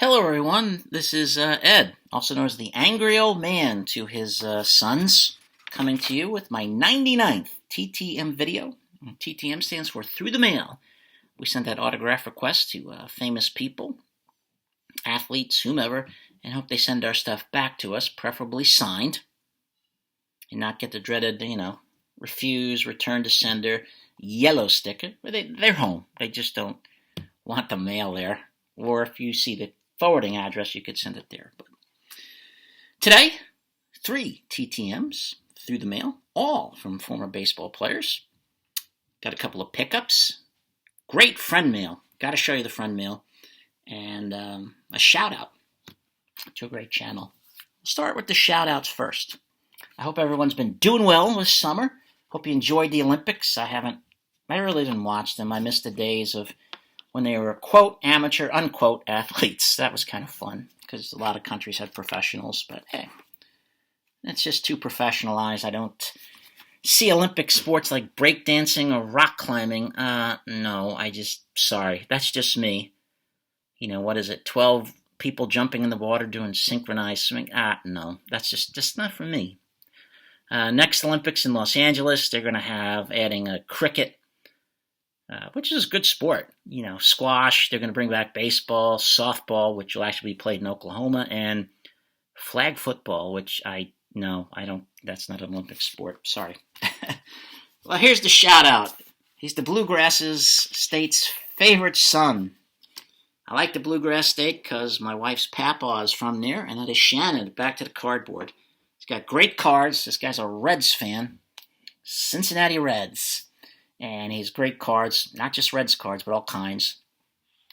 Hello, everyone. This is Ed, also known as the Angry Old Man to his sons, coming to you with my 99th TTM video. TTM stands for Through the Mail. We send out autograph requests to famous people, athletes, whomever, and hope they send our stuff back to us, preferably signed, and not get the dreaded, refuse, return to sender, yellow sticker. They're home. They just don't want the mail there. Or if you see the forwarding address, you could send it there. But today, 3 TTMs through the mail, all from former baseball players. Got a couple of pickups. Great friend mail. Got to show you the friend mail. And a shout out to a great channel. I'll start with the shout outs first. I hope everyone's been doing well this summer. Hope you enjoyed the Olympics. I really didn't watch them. I missed the days of when they were, quote, amateur, unquote, athletes. That was kind of fun because a lot of countries had professionals, but hey, it's just too professionalized. I don't see Olympic sports like breakdancing or rock climbing. No, sorry, that's just me. What is it, 12 people jumping in the water doing synchronized swimming? No, that's just not for me. Next Olympics in Los Angeles, they're going to have adding a cricket, which is a good sport. Squash, they're going to bring back baseball, softball, which will actually be played in Oklahoma, and flag football, which that's not an Olympic sport. Sorry. Well, here's the shout out. He's the Bluegrass State's favorite son. I like the Bluegrass State because my wife's papa is from there, and that is Shannon. Back to the cardboard. He's got great cards. This guy's a Reds fan. Cincinnati Reds. And he has great cards, not just Reds cards, but all kinds.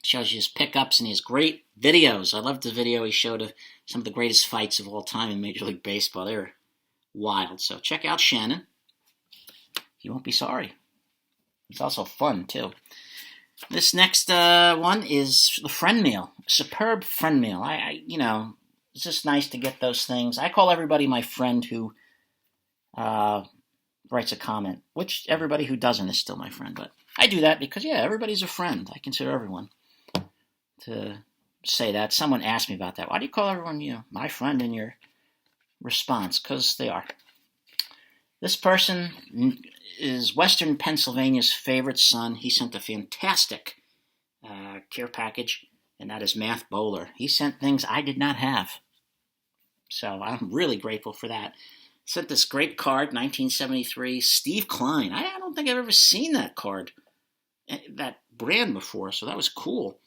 Shows you his pickups, and he has great videos. I loved the video he showed of some of the greatest fights of all time in Major League Baseball. They're wild. So check out Shannon. You won't be sorry. It's also fun, too. This next one is the friend mail. Superb friend mail. It's just nice to get those things. I call everybody my friend who writes a comment, which everybody who doesn't is still my friend. But I do that because, everybody's a friend. I consider everyone to say that. Someone asked me about that. Why do you call everyone, my friend in your response? Because they are. This person is Western Pennsylvania's favorite son. He sent a fantastic care package, and that is Math Bowler. He sent things I did not have. So I'm really grateful for that. Sent this great card, 1973, Steve Klein. I don't think I've ever seen that card, that brand before, so that was cool.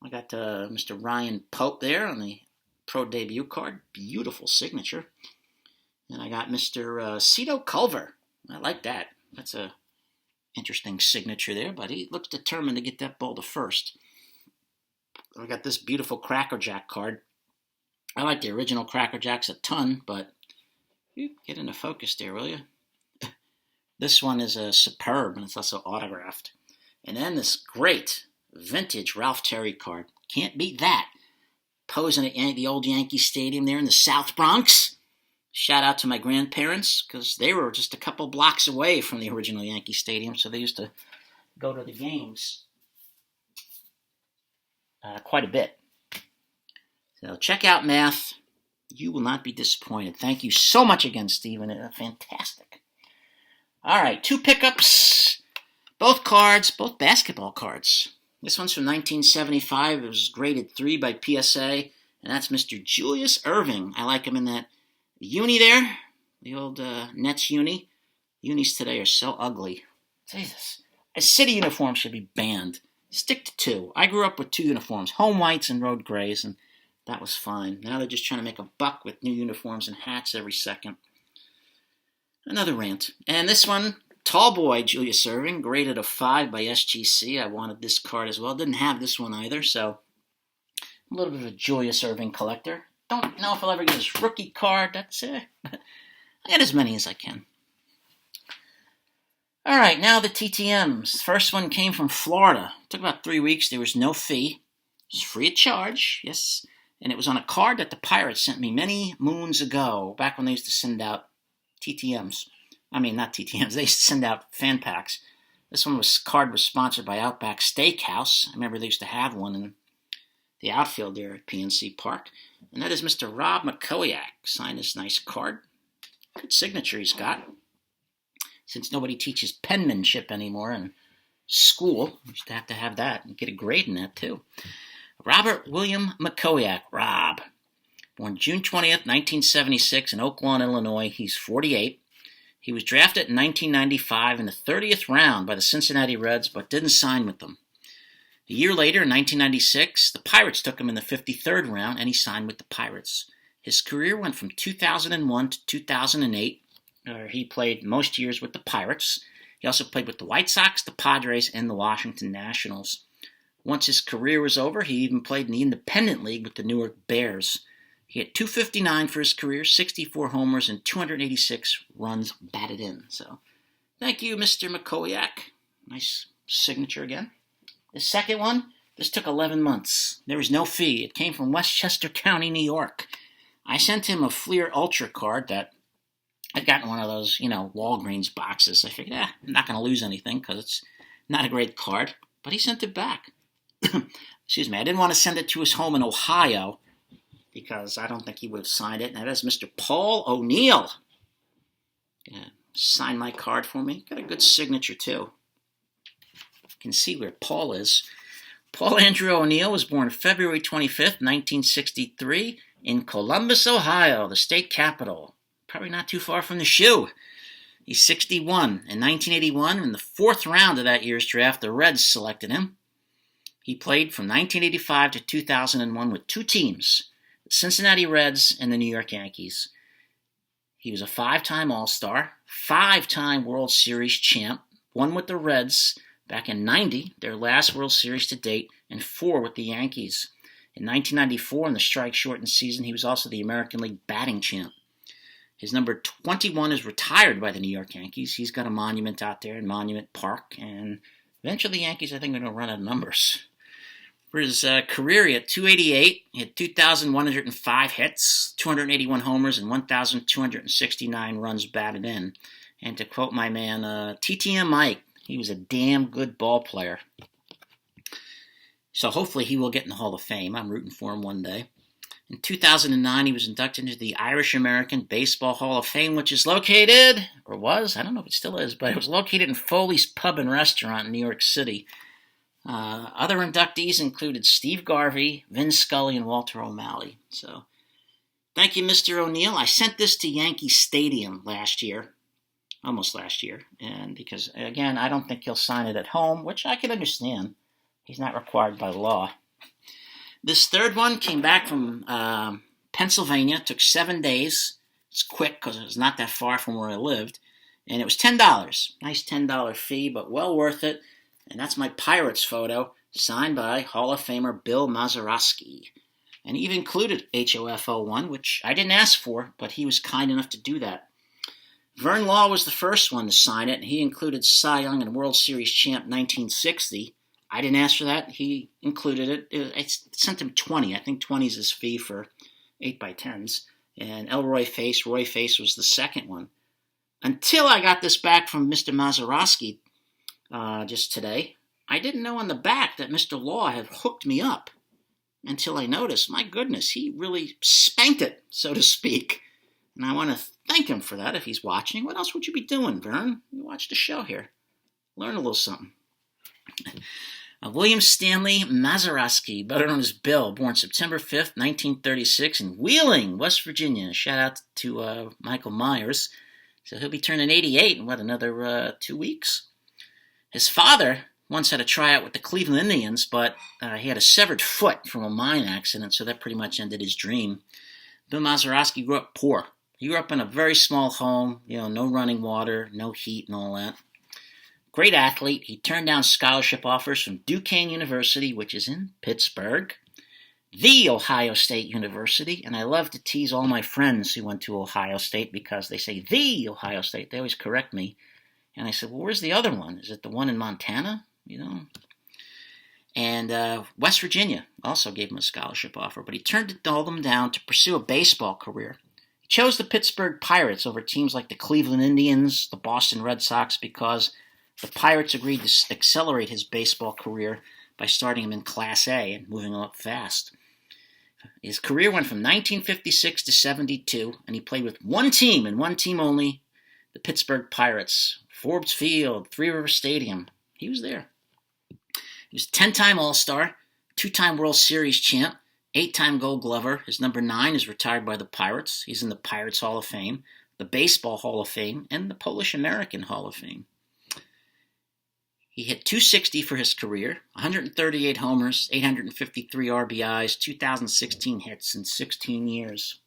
I got Mr. Ryan Pope there on the pro debut card. Beautiful signature. And I got Mr. Cito Culver. I like that. That's a interesting signature there, but he looks determined to get that ball to first. I got this beautiful Cracker Jack card. I like the original Cracker Jacks a ton, but you get into focus there, will you? This one is superb, and it's also autographed. And then this great vintage Ralph Terry card. Can't beat that. Posing at the old Yankee Stadium there in the South Bronx. Shout out to my grandparents, because they were just a couple blocks away from the original Yankee Stadium, so they used to go to the games quite a bit. So check out Math. You will not be disappointed. Thank you so much again, Stephen. Fantastic. All right, 2 pickups. Both cards, both basketball cards. This one's from 1975. It was graded 3 by PSA, and that's Mr. Julius Erving. I like him in that uni there, the old Nets uni. Unis today are so ugly. Jesus. A city uniform should be banned. Stick to 2. I grew up with 2 uniforms, home whites and road grays, and that was fine. Now they're just trying to make a buck with new uniforms and hats every second. Another rant. And this one, tall boy Julius Erving, graded a 5 by SGC. I wanted this card as well. Didn't have this one either, so I'm a little bit of a Julius Erving collector. Don't know if I'll ever get his rookie card. That's it. I got as many as I can. All right, now the TTMs. First one came from Florida. It took about 3 weeks. There was no fee. It was free of charge, yes. And it was on a card that the Pirates sent me many moons ago, back when they used to send out TTMs. I mean, not TTMs. They used to send out fan packs. This card was sponsored by Outback Steakhouse. I remember they used to have one, and the outfield there at PNC Park. And that is Mr. Rob McCoyak. Signed this nice card. Good signature he's got. Since nobody teaches penmanship anymore in school, you used to have that and get a grade in that too. Robert William McCoyak, Rob. Born June 20th, 1976 in Oak Lawn, Illinois. He's 48. He was drafted in 1995 in the 30th round by the Cincinnati Reds, but didn't sign with them. A year later, in 1996, the Pirates took him in the 53rd round, and he signed with the Pirates. His career went from 2001 to 2008, where he played most years with the Pirates. He also played with the White Sox, the Padres, and the Washington Nationals. Once his career was over, he even played in the Independent League with the Newark Bears. He had .259 for his career, 64 homers, and 286 runs batted in. So, thank you, Mr. McCoyak. Nice signature again. The second one, this took 11 months. There was no fee. It came from Westchester County, New York. I sent him a Fleer Ultra card that I'd gotten one of those, Walgreens boxes. I figured, I'm not going to lose anything because it's not a great card. But he sent it back. Excuse me. I didn't want to send it to his home in Ohio because I don't think he would have signed it. And that is Mr. Paul O'Neill. Sign my card for me. Got a good signature, too. You can see where Paul is. Paul Andrew O'Neill was born February 25th, 1963 in Columbus, Ohio, the state capital. Probably not too far from the shoe. He's 61. In 1981, in the 4th round of that year's draft, the Reds selected him. He played from 1985 to 2001 with 2 teams, the Cincinnati Reds and the New York Yankees. He was a 5-time All-Star, 5-time World Series champ, 1 with the Reds back in '90, their last World Series to date, and 4 with the Yankees. In 1994, in the strike-shortened season, he was also the American League batting champ. His number 21 is retired by the New York Yankees. He's got a monument out there in Monument Park, and eventually the Yankees, I think, are going to run out of numbers. For his career, he had .288, he had 2,105 hits, 281 homers, and 1,269 runs batted in. And to quote my man, TTM Mike, he was a damn good ball player. So hopefully he will get in the Hall of Fame. I'm rooting for him one day. In 2009, he was inducted into the Irish American Baseball Hall of Fame, which is located, or was, I don't know if it still is, but it was located in Foley's Pub and Restaurant in New York City. Other inductees included Steve Garvey, Vin Scully, and Walter O'Malley. So, thank you, Mr. O'Neill. I sent this to Yankee Stadium almost last year, and because, again, I don't think he'll sign it at home, which I can understand. He's not required by law. This third one came back from Pennsylvania. It took 7 days. It's quick because it was not that far from where I lived. And it was $10. Nice $10 fee, but well worth it. And that's my Pirates photo, signed by Hall of Famer Bill Mazeroski. And he even included HOF01, which I didn't ask for, but he was kind enough to do that. Vern Law was the first one to sign it, and he included Cy Young and World Series champ 1960. I didn't ask for that. He included it. I sent him 20. I think 20 is his fee for 8x10s. And Roy Face was the second one. Until I got this back from Mr. Mazeroski just today, I didn't know on the back that Mr. Law had hooked me up. Until I noticed, my goodness, he really spanked it, so to speak. And I want to thank him for that if he's watching. What else would you be doing, Vern? You watch the show here. Learn a little something. William Stanley Mazeroski, better known as Bill, born September 5th, 1936 in Wheeling, West Virginia. Shout out to Michael Myers. So he'll be turning 88 in, another 2 weeks? His father once had a tryout with the Cleveland Indians, but he had a severed foot from a mine accident, so that pretty much ended his dream. Bill Mazeroski grew up poor. He grew up in a very small home, no running water, no heat and all that. Great athlete. He turned down scholarship offers from Duquesne University, which is in Pittsburgh, the Ohio State University, and I love to tease all my friends who went to Ohio State because they say the Ohio State. They always correct me. And I said, well, where's the other one? Is it the one in Montana? And West Virginia also gave him a scholarship offer, but he turned all them down to pursue a baseball career. He chose the Pittsburgh Pirates over teams like the Cleveland Indians, the Boston Red Sox, because the Pirates agreed to accelerate his baseball career by starting him in Class A and moving him up fast. His career went from 1956 to 72, and he played with one team and one team only, the Pittsburgh Pirates. Forbes Field, Three River Stadium. He was there. He was a 10-time All-Star, 2-time World Series champ, 8-time Gold Glover. His number 9 is retired by the Pirates. He's in the Pirates Hall of Fame, the Baseball Hall of Fame, and the Polish American Hall of Fame. He hit .260 for his career, 138 homers, 853 RBIs, 2,016 hits in 16 years.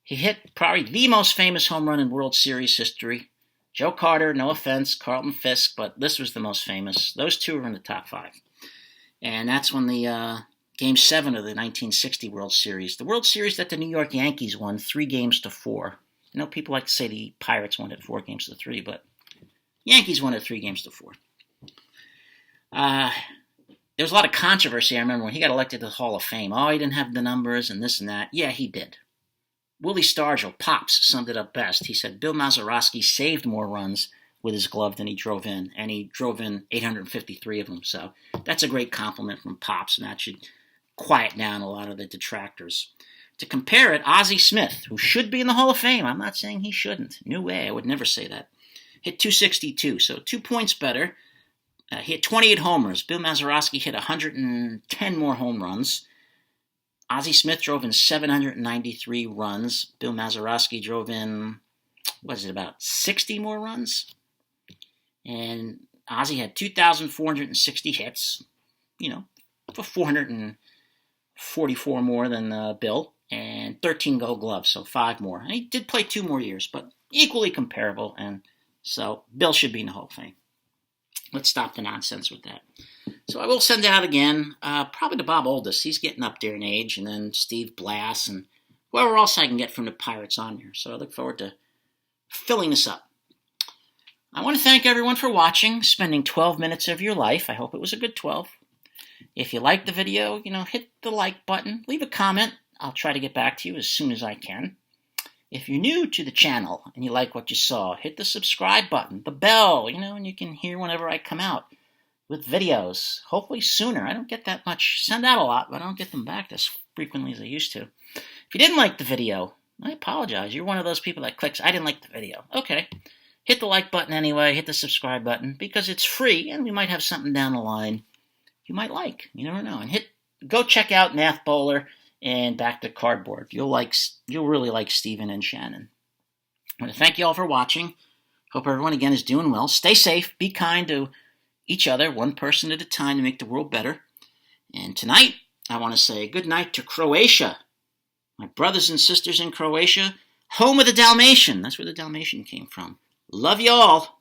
He hit probably the most famous home run in World Series history. Joe Carter, no offense, Carlton Fisk, but this was the most famous. Those two are in the top 5. And that's when the Game 7 of the 1960 World Series. The World Series that the New York Yankees won 3-4. I know people like to say the Pirates won it 4-3, but Yankees won it 3-4. There was a lot of controversy, I remember, when he got elected to the Hall of Fame. Oh, he didn't have the numbers and this and that. Yeah, he did. Willie Stargell, Pops, summed it up best. He said Bill Mazeroski saved more runs with his glove than he drove in, and he drove in 853 of them. So that's a great compliment from Pops, and that should quiet down a lot of the detractors. To compare it, Ozzie Smith, who should be in the Hall of Fame, I'm not saying he shouldn't. No way, I would never say that. Hit .262, so 2 points better. He hit 28 homers. Bill Mazeroski hit 110 more home runs. Ozzie Smith drove in 793 runs. Bill Mazeroski drove in, about 60 more runs? And Ozzie had 2,460 hits, for 444 more than Bill, and 13 Gold Gloves, so 5 more. And he did play 2 more years, but equally comparable, and so Bill should be in the Hall of Fame. Let's stop the nonsense with that. So I will send out again, probably to Bob Oldest. He's getting up there in age, and then Steve Blass, and whoever else I can get from the Pirates on here. So I look forward to filling this up. I want to thank everyone for watching, spending 12 minutes of your life. I hope it was a good 12. If you liked the video, hit the like button. Leave a comment. I'll try to get back to you as soon as I can. If you're new to the channel and you like what you saw, hit the subscribe button, the bell, and you can hear whenever I come out with videos, hopefully sooner. I don't get that much, send out a lot, but I don't get them back as frequently as I used to. If you didn't like the video, I apologize. You're one of those people that clicks, I didn't like the video. Okay, hit the like button anyway, hit the subscribe button, because it's free, and we might have something down the line you might like. You never know. And go check out Math Bowler and Back to Cardboard. You'll really like Steven and Shannon. I want to thank you all for watching. Hope everyone again is doing well. Stay safe. Be kind to each other, one person at a time, to make the world better. And tonight, I want to say good night to Croatia. My brothers and sisters in Croatia, home of the Dalmatian. That's where the Dalmatian came from. Love you all.